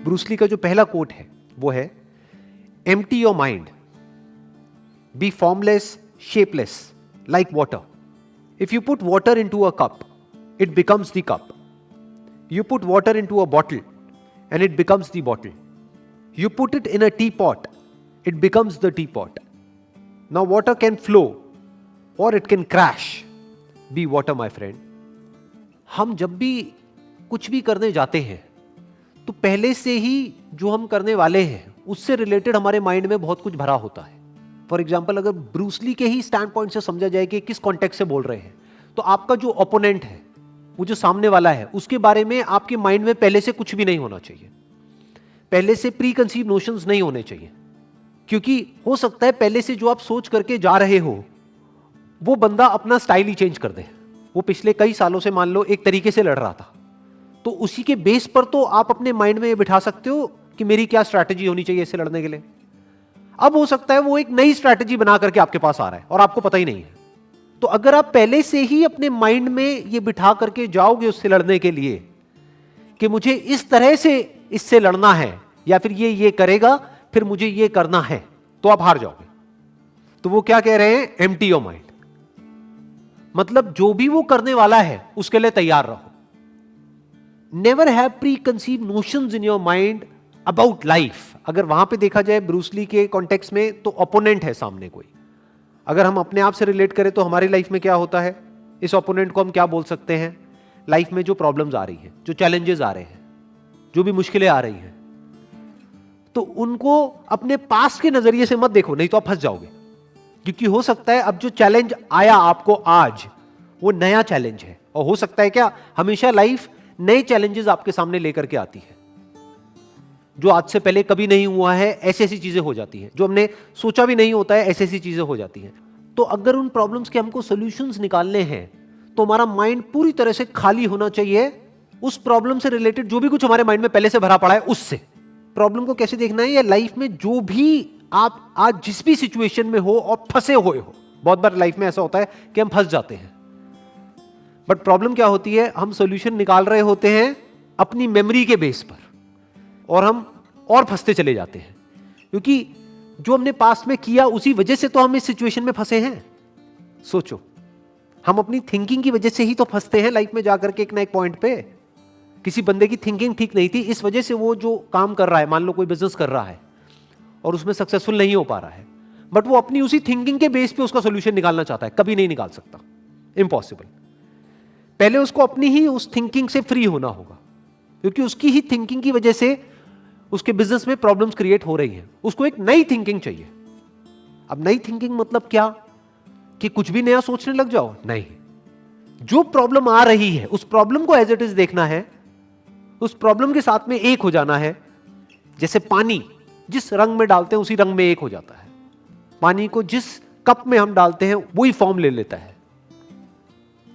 Bruce Lee का जो पहला कोट है वो है, empty your mind, be formless, shapeless, like water. If you put water into a cup, it becomes the cup. You put water into a bottle and it becomes the bottle. You put it in a teapot, it becomes the teapot. Now water can flow or it can crash. Be water, my friend. हम जब भी कुछ भी करने जाते हैं तो पहले से ही जो हम करने वाले हैं उससे रिलेटेड हमारे माइंड में बहुत कुछ भरा होता है. फॉर एग्जाम्पल, अगर ब्रूस ली के ही स्टैंड पॉइंट से समझा जाए कि किस कॉन्टेक्स्ट से बोल रहे हैं, तो आपका जो ओपोनेंट है, वो जो सामने वाला है, उसके बारे में आपके माइंड में पहले से कुछ भी नहीं होना चाहिए. पहले से प्री कंसीव नोशंस नहीं होने चाहिए, क्योंकि हो सकता है पहले से जो आप सोच करके जा रहे हो वो बंदा अपना स्टाइल ही चेंज कर दे. वो पिछले कई सालों से मान लो एक तरीके से लड़ रहा था, तो उसी के बेस पर तो आप अपने माइंड में ये बिठा सकते हो कि मेरी क्या स्ट्रैटेजी होनी चाहिए इससे लड़ने के लिए. अब हो सकता है वो एक नई स्ट्रैटेजी बना करके आपके पास आ रहा है और आपको पता ही नहीं है. तो अगर आप पहले से ही अपने माइंड में ये बिठा करके जाओगे उससे लड़ने के लिए कि मुझे इस तरह से इससे लड़ना है, या फिर ये करेगा फिर मुझे ये करना है, तो आप हार जाओगे. तो वो क्या कह रहे हैं, एम्प्टी योर माइंड. मतलब जो भी वो करने वाला है उसके लिए तैयार रहो. Never have pre conceive notions in your mind about life. अगर वहां पे देखा जाए ब्रूस ली के कॉन्टेक्स्ट में, तो ओपोनेंट है सामने कोई. अगर हम अपने आप से रिलेट करें तो हमारी लाइफ में क्या होता है, इस ओपोनेंट को हम क्या बोल सकते हैं, लाइफ में जो प्रॉब्लम्स आ रही हैं, जो चैलेंजेस आ रहे हैं, जो भी मुश्किलें आ रही हैं, तो उनको अपने पास्ट के नजरिए से मत देखो, नहीं तो आप फंस जाओगे. क्योंकि हो सकता है अब जो चैलेंज आया आपको आज, वो नया चैलेंज है. और हो सकता है क्या, हमेशा लाइफ नए चैलेंजेस आपके सामने लेकर के आती है, जो आज से पहले कभी नहीं हुआ है. ऐसी ऐसी चीजें हो जाती हैं जो हमने सोचा भी नहीं होता है, ऐसी ऐसी चीजें हो जाती हैं. तो अगर उन प्रॉब्लम्स के हमको सॉल्यूशंस निकालने हैं तो हमारा माइंड पूरी तरह से खाली होना चाहिए उस प्रॉब्लम से रिलेटेड. जो भी कुछ हमारे माइंड में पहले से भरा पड़ा है उससे. प्रॉब्लम को कैसे देखना है, या लाइफ में जो भी आप आज जिस भी सिचुएशन में हो और फंसे हुए हो. बहुत बार लाइफ में ऐसा होता है कि हम फंस जाते हैं, बट प्रॉब्लम क्या होती है, हम सॉल्यूशन निकाल रहे होते हैं अपनी मेमोरी के बेस पर, और हम और फंसते चले जाते हैं. क्योंकि जो हमने पास्ट में किया उसी वजह से तो हम इस सिचुएशन में फंसे हैं. सोचो, हम अपनी थिंकिंग की वजह से ही तो फंसते हैं लाइफ में जाकर के एक ना एक पॉइंट पे. किसी बंदे की थिंकिंग ठीक नहीं थी, इस वजह से वो जो काम कर रहा है, मान लो कोई बिजनेस कर रहा है और उसमें सक्सेसफुल नहीं हो पा रहा है, बट वो अपनी उसी थिंकिंग के बेस पे उसका सॉल्यूशन निकालना चाहता है. कभी नहीं निकाल सकता, इम्पॉसिबल. पहले उसको अपनी ही उस थिंकिंग से फ्री होना होगा, क्योंकि उसकी ही थिंकिंग की वजह से उसके बिजनेस में प्रॉब्लम्स क्रिएट हो रही हैं. उसको एक नई थिंकिंग चाहिए. अब नई थिंकिंग मतलब क्या, कि कुछ भी नया सोचने लग जाओ, नहीं. जो प्रॉब्लम आ रही है उस प्रॉब्लम को एज इट इज देखना है, उस प्रॉब्लम के साथ में एक हो जाना है. जैसे पानी जिस रंग में डालते हैं उसी रंग में एक हो जाता है. पानी को जिस कप में हम डालते हैं वही फॉर्म ले लेता है.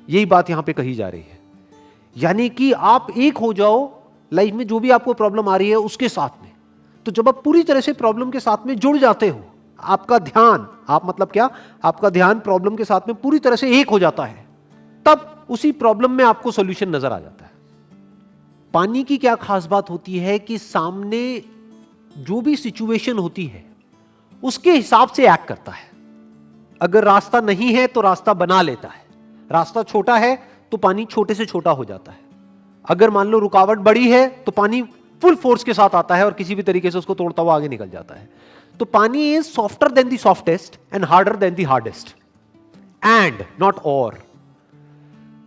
यही बात यहां पे कही जा रही है. यानी कि आप एक हो जाओ लाइफ में जो भी आपको प्रॉब्लम आ रही है उसके साथ में. तो जब आप पूरी तरह से प्रॉब्लम के साथ में जुड़ जाते हो, आपका ध्यान, आप मतलब क्या, आपका ध्यान प्रॉब्लम के साथ में पूरी तरह से एक हो जाता है, तब उसी प्रॉब्लम में आपको सॉल्यूशन नजर आ जाता है. पानी की क्या खास बात होती है कि सामने जो भी सिचुएशन होती है उसके हिसाब से एक्ट करता है. अगर रास्ता नहीं है तो रास्ता बना लेता है. रास्ता छोटा है तो पानी छोटे से छोटा हो जाता है. अगर मान लो रुकावट बड़ी है तो पानी फुल फोर्स के साथ आता है और किसी भी तरीके से उसको तोड़ता हुआ आगे निकल जाता है. तो पानी is softer then the softest and harder than the hardest, and not और.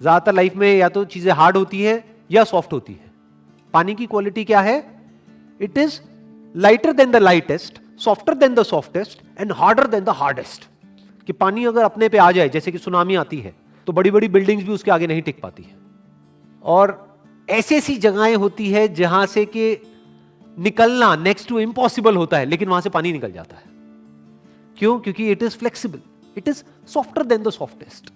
ज्यादातर लाइफ में या तो चीजें हार्ड होती है या सॉफ्ट होती है. पानी की क्वालिटी क्या है, it is lighter than the lightest, softer then the softest and harder than the hardest. कि पानी अगर अपने पे आ जाए, जैसे कि सुनामी आती है, तो बड़ी बड़ी बिल्डिंग्स भी उसके आगे नहीं टिक पाती है. और ऐसी ऐसी जगहें होती है जहां से कि निकलना नेक्स्ट टू इम्पॉसिबल होता है, लेकिन वहां से पानी निकल जाता है. क्यों? क्योंकि it is flexible, it is softer then the softest.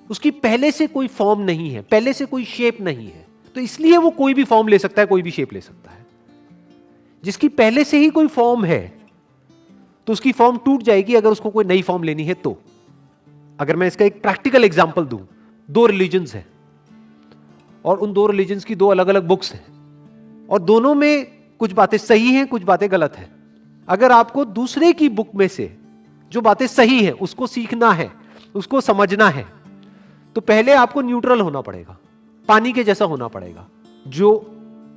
उसकी पहले से कोई फॉर्म नहीं है, पहले से कोई शेप नहीं है, तो इसलिए वो कोई भी फॉर्म ले सकता है, कोई भी शेप ले सकता है. जिसकी पहले से ही कोई फॉर्म है तो उसकी फॉर्म टूट जाएगी अगर उसको कोई नई फॉर्म लेनी है तो. अगर मैं इसका एक प्रैक्टिकल एग्जांपल दूं, 2 रिलीजन्स हैं और उन 2 रिलीजन्स की 2 अलग अलग बुक्स हैं, और दोनों में कुछ बातें सही हैं, कुछ बातें गलत हैं। अगर आपको दूसरे की बुक में से जो बातें सही है उसको सीखना है, उसको समझना है, तो पहले आपको न्यूट्रल होना पड़ेगा, पानी के जैसा होना पड़ेगा। जो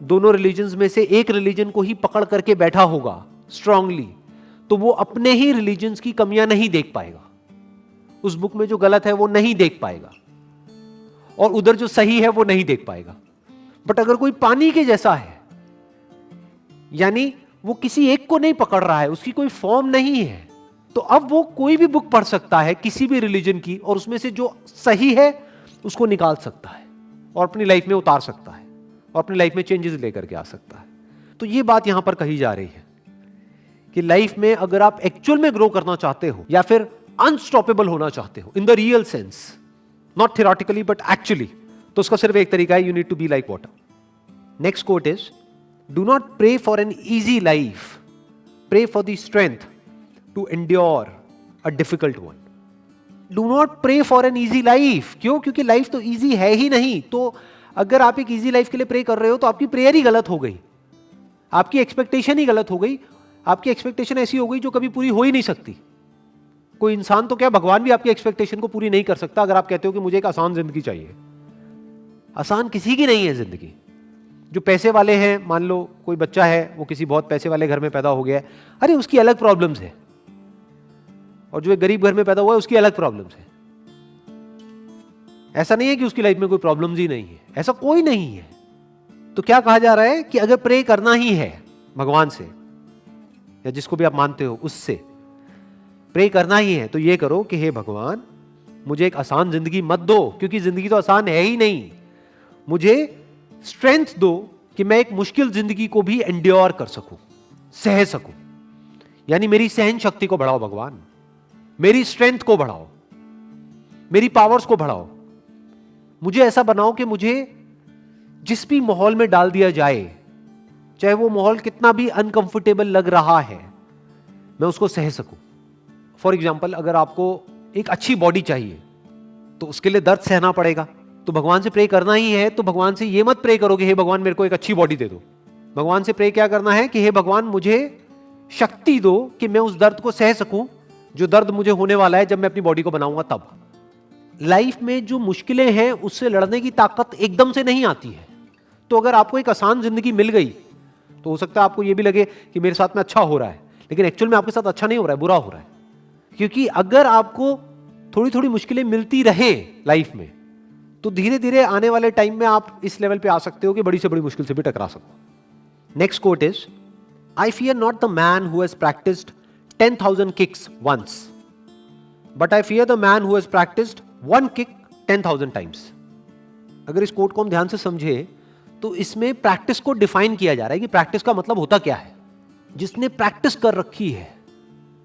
दोनों रिलीजन्स में से एक रिलीजन को ही पकड़ करके बैठा होगा स्ट्रांगली, तो वो अपने ही रिलीजन्स की कमियां नहीं देख पाएगा, उस बुक में जो गलत है वो नहीं देख पाएगा, और उधर जो सही है वो नहीं देख पाएगा। बट अगर कोई पानी के जैसा है, यानी वो किसी एक को नहीं पकड़ रहा है, उसकी कोई फॉर्म नहीं है, तो अब वो कोई भी बुक पढ़ सकता है किसी भी रिलीजन की, और उसमें से जो सही है उसको निकाल सकता है और अपनी लाइफ में उतार सकता है और अपनी लाइफ में चेंजेस लेकर के आ सकता है। तो ये बात यहां पर कही जा रही है कि लाइफ में अगर आप एक्चुअल में ग्रो करना चाहते हो या फिर अनस्टॉपेबल होना चाहते हो in the real sense, not theoretically but actually, तो उसका सिर्फ एक तरीका है, you need to be like water. Next quote is, do not pray for an easy life, pray for the strength to endure a difficult one. Do not pray for an easy life. क्यों? क्योंकि life तो easy है ही नहीं। तो अगर आप एक easy life के लिए प्रे कर रहे हो तो आपकी प्रेयर ही गलत हो गई, आपकी एक्सपेक्टेशन ही गलत हो गई। आपकी एक्सपेक्टेशन ऐसी हो गई जो कभी पूरी हो ही नहीं सकती। कोई इंसान तो क्या, भगवान भी आपकी एक्सपेक्टेशन को पूरी नहीं कर सकता अगर आप कहते हो कि मुझे एक आसान जिंदगी चाहिए। आसान किसी की नहीं है जिंदगी। जो पैसे वाले हैं, मान लो कोई बच्चा है, वो किसी बहुत पैसे वाले घर में पैदा हो गया है, अरे उसकी अलग प्रॉब्लम्स है, और जो एक गरीब घर में पैदा हुआ है उसकी अलग प्रॉब्लम्स है। ऐसा नहीं है कि उसकी लाइफ में कोई प्रॉब्लम्स ही नहीं है, ऐसा कोई नहीं है। तो क्या कहा जा रहा है कि अगर प्रे करना ही है भगवान से या जिसको भी आप मानते हो उससे प्रे करना ही है, तो ये करो कि हे भगवान, मुझे एक आसान जिंदगी मत दो, क्योंकि जिंदगी तो आसान है ही नहीं। मुझे स्ट्रेंथ दो कि मैं एक मुश्किल जिंदगी को भी एंड्योर कर सकूं, सह सकूं। यानी मेरी सहन शक्ति को बढ़ाओ भगवान, मेरी स्ट्रेंथ को बढ़ाओ, मेरी पावर्स को बढ़ाओ। मुझे ऐसा बनाओ कि मुझे जिस भी माहौल में डाल दिया जाए, चाहे वो माहौल कितना भी अनकंफर्टेबल लग रहा है, मैं उसको सह सकूं। फॉर एग्जाम्पल, अगर आपको एक अच्छी बॉडी चाहिए तो उसके लिए दर्द सहना पड़ेगा, तो भगवान से प्रे करना ही है। तो भगवान से ये मत प्रे करो कि हे भगवान मेरे को एक अच्छी बॉडी दे दो। भगवान से प्रे क्या करना है कि हे भगवान मुझे शक्ति दो कि मैं उस दर्द को सह सकूं जो दर्द मुझे होने वाला है जब मैं अपनी बॉडी को बनाऊंगा। तब लाइफ में जो मुश्किलें हैं उससे लड़ने की ताकत एकदम से नहीं आती है। तो अगर आपको एक आसान जिंदगी मिल गई तो हो सकता है आपको यह भी लगे कि मेरे साथ में अच्छा हो रहा है, लेकिन एक्चुअल में आपके साथ अच्छा नहीं हो रहा है, बुरा हो रहा है। क्योंकि अगर आपको थोड़ी थोड़ी मुश्किलें मिलती रहे लाइफ में, तो धीरे धीरे आने वाले टाइम में आप इस लेवल पे आ सकते हो कि बड़ी से बड़ी मुश्किल से भी टकरा सको। Next quote is, I fear not the man who has practised 10,000 kicks once, but I fear the man who has practised 1 kick 10,000 times. अगर इस कोट को हम ध्यान से समझे तो इसमें प्रैक्टिस को डिफाइन किया जा रहा है कि प्रैक्टिस का मतलब होता क्या है। जिसने प्रैक्टिस कर रखी है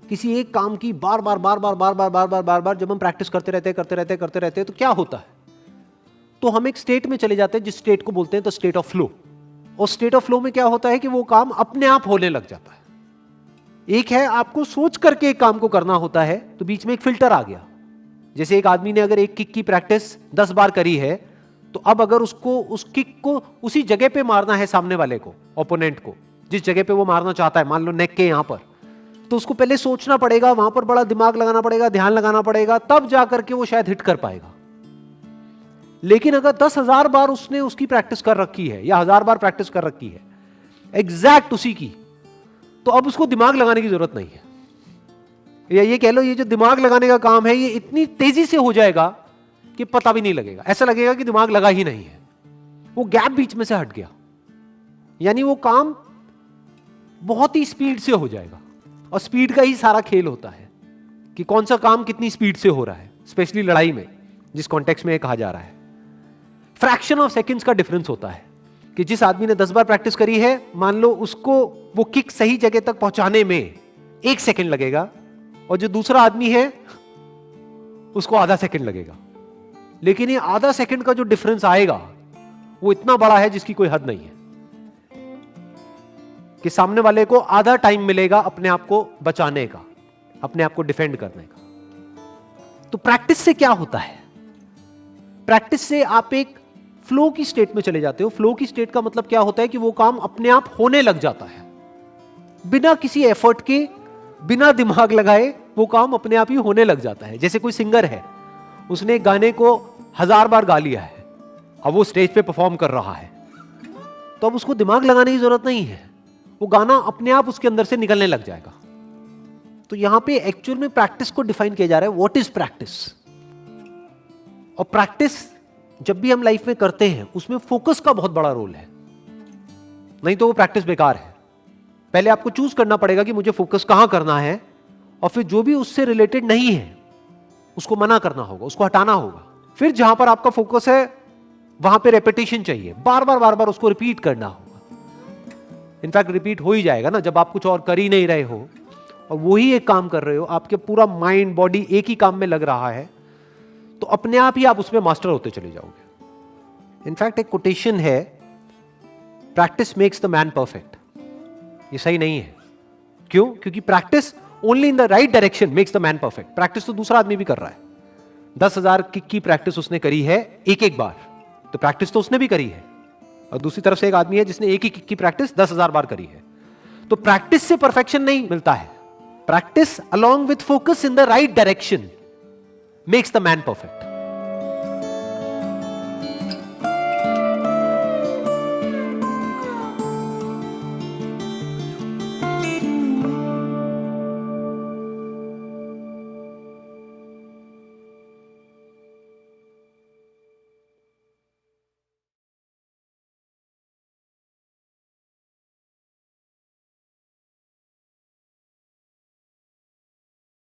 किसी एक काम की, बार बार बार बार बार बार बार बार बार बार जब हम प्रैक्टिस करते रहते हैं तो क्या होता है, तो हम एक स्टेट में चले जाते हैं जिस स्टेट को बोलते हैं द स्टेट ऑफ फ्लो। और स्टेट ऑफ फ्लो में क्या होता है कि वो काम अपने आप होने लग जाता है। एक है आपको सोच करके एक काम को करना होता है, तो बीच में एक फिल्टर आ गया। जैसे एक आदमी ने अगर एक किक की प्रैक्टिस 10 बार करी है, तो अब अगर उसको उस किक को उसी जगह पे मारना है, सामने वाले को, ओपोनेंट को, जिस जगह पे वो मारना चाहता है, मान लो नेक के यहां पर, तो उसको पहले सोचना पड़ेगा, वहां पर बड़ा दिमाग लगाना पड़ेगा, ध्यान लगाना पड़ेगा, तब जाकर के वो शायद हिट कर पाएगा। लेकिन अगर 10,000 बार उसने उसकी प्रैक्टिस कर रखी है या 1000 बार प्रैक्टिस कर रखी है एग्जैक्ट उसी की, तो अब उसको दिमाग लगाने की जरूरत नहीं है। या ये कह लो, ये जो दिमाग लगाने का काम है ये इतनी तेजी से हो जाएगा कि पता भी नहीं लगेगा, ऐसा लगेगा कि दिमाग लगा ही नहीं है, वो गैप बीच में से हट गया। यानी वो काम बहुत ही स्पीड से हो जाएगा, और स्पीड का ही सारा खेल होता है कि कौन सा काम कितनी स्पीड से हो रहा है, स्पेशली लड़ाई में, जिस कॉन्टेक्स्ट में कहा जा रहा है। फ्रैक्शन ऑफ सेकंड्स का डिफरेंस होता है कि जिस आदमी ने 10 बार प्रैक्टिस करी है, मान लो उसको वो किक सही जगह तक पहुंचाने में 1 सेकंड लगेगा, और जो दूसरा आदमी है उसको आधा सेकंड लगेगा। लेकिन ये आधा सेकंड का जो डिफरेंस आएगा वो इतना बड़ा है जिसकी कोई हद नहीं है, कि सामने वाले को आधा टाइम मिलेगा अपने आप को बचाने का, अपने आप को डिफेंड करने का। तो प्रैक्टिस से क्या होता है? प्रैक्टिस से आप एक फ्लो की स्टेट में चले जाते हो। फ्लो की स्टेट का मतलब क्या होता है कि वो काम अपने आप होने लग जाता है, बिना किसी एफर्ट के, बिना दिमाग लगाए वो काम अपने आप ही होने लग जाता है। जैसे कोई सिंगर है, उसने एक गाने को 1000 बार गा लिया है, अब वो स्टेज पे परफॉर्म कर रहा है, तो अब उसको दिमाग लगाने की जरूरत नहीं है, वो गाना अपने आप उसके अंदर से निकलने लग जाएगा। तो यहां पे एक्चुअल में प्रैक्टिस को डिफाइन किया जा रहा है, व्हाट इज प्रैक्टिस। और प्रैक्टिस जब भी हम लाइफ में करते हैं उसमें फोकस का बहुत बड़ा रोल है, नहीं तो वो प्रैक्टिस बेकार है। पहले आपको चूज करना पड़ेगा कि मुझे फोकस कहां करना है, और फिर जो भी उससे रिलेटेड नहीं है उसको मना करना होगा, उसको हटाना होगा। फिर जहां पर आपका फोकस है वहां पे रेपिटेशन चाहिए, बार बार उसको रिपीट करना होगा। इनफैक्ट रिपीट हो ही जाएगा ना, जब आप कुछ और कर ही नहीं रहे हो और वही एक काम कर रहे हो, आपके पूरा माइंड बॉडी एक ही काम में लग रहा है, तो अपने आप ही आप उसमें मास्टर होते चले जाओगे। इनफैक्ट एक कोटेशन है, practice makes the man perfect. ये सही नहीं है। क्यों? क्योंकि practice only in the right direction makes the man perfect. Practice तो दूसरा आदमी भी कर रहा है, 10,000 किक की प्रैक्टिस उसने करी है एक एक बार, तो प्रैक्टिस तो उसने भी करी है। और दूसरी तरफ से एक आदमी है जिसने एक ही किक की प्रैक्टिस 10,000 बार करी है। तो प्रैक्टिस से परफेक्शन नहीं मिलता है, practice along with focus in the right direction makes the man perfect.